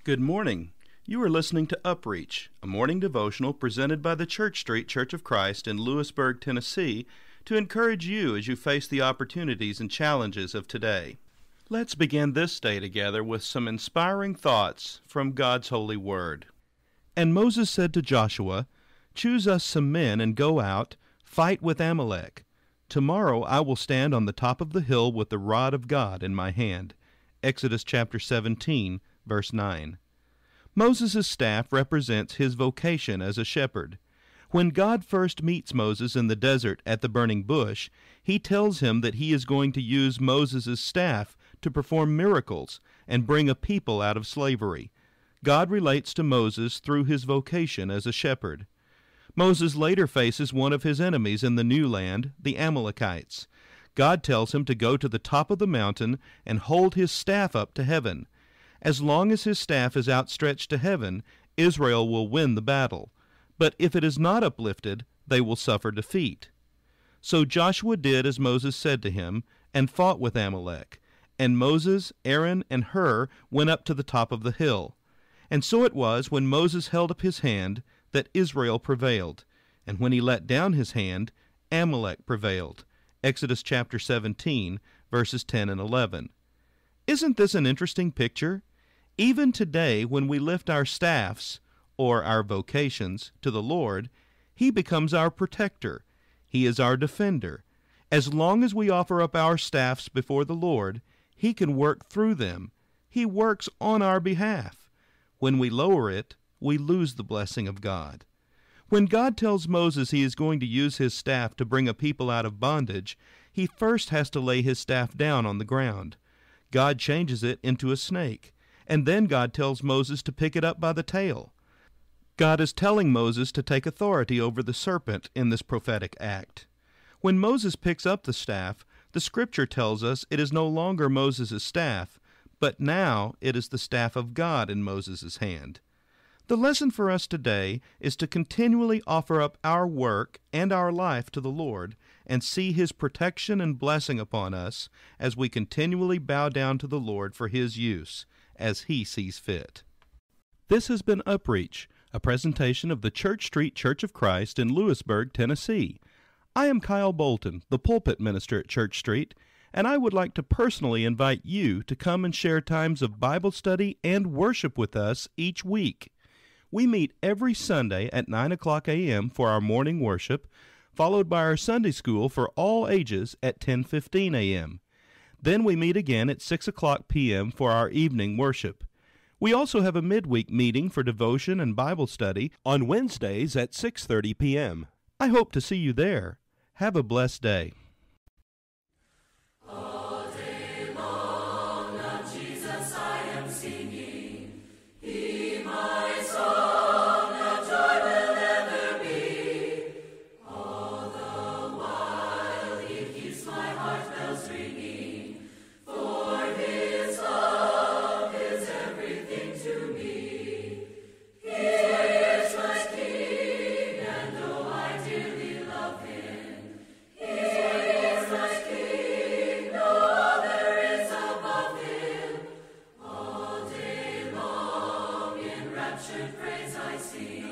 Good morning. You are listening to UpReach, a morning devotional presented by the Church Street Church of Christ in Lewisburg, Tennessee, to encourage you as you face the opportunities and challenges of today. Let's begin this day together with some inspiring thoughts from God's holy word. And Moses said to Joshua, "Choose us some men and go out, fight with Amalek. Tomorrow I will stand on the top of the hill with the rod of God in my hand." Exodus chapter 17, verse 9. Moses' staff represents his vocation as a shepherd. When God first meets Moses in the desert at the burning bush, he tells him that he is going to use Moses' staff to perform miracles and bring a people out of slavery. God relates to Moses through his vocation as a shepherd. Moses later faces one of his enemies in the new land, the Amalekites. God tells him to go to the top of the mountain and hold his staff up to heaven. As long as his staff is outstretched to heaven, Israel will win the battle. But if it is not uplifted, they will suffer defeat. So Joshua did as Moses said to him, and fought with Amalek. And Moses, Aaron, and Hur went up to the top of the hill. And so it was, when Moses held up his hand, that Israel prevailed. And when he let down his hand, Amalek prevailed. Exodus chapter 17, verses 10 and 11. Isn't this an interesting picture? Even today, when we lift our staffs, or our vocations, to the Lord, he becomes our protector. He is our defender. As long as we offer up our staffs before the Lord, he can work through them. He works on our behalf. When we lower it, we lose the blessing of God. When God tells Moses he is going to use his staff to bring a people out of bondage, he first has to lay his staff down on the ground. God changes it into a snake, and then God tells Moses to pick it up by the tail. God is telling Moses to take authority over the serpent in this prophetic act. When Moses picks up the staff, the Scripture tells us it is no longer Moses' staff, but now it is the staff of God in Moses' hand. The lesson for us today is to continually offer up our work and our life to the Lord and see his protection and blessing upon us as we continually bow down to the Lord for his use, as he sees fit. This has been UpReach, a presentation of the Church Street Church of Christ in Lewisburg, Tennessee. I am Kyle Bolton, the pulpit minister at Church Street, and I would like to personally invite you to come and share times of Bible study and worship with us each week. We meet every Sunday at 9 o'clock a.m. for our morning worship, followed by our Sunday school for all ages at 10:15 a.m. Then we meet again at 6 o'clock p.m. for our evening worship. We also have a midweek meeting for devotion and Bible study on Wednesdays at 6:30 p.m. I hope to see you there. Have a blessed day. All day long of Jesus I am singing. He my song of joy will ever be. All the while he keeps my heart bells ringing. For his love is everything to me. He is my King, and though I dearly love him, he is my King, no other is above him. All day long in raptured praise I sing.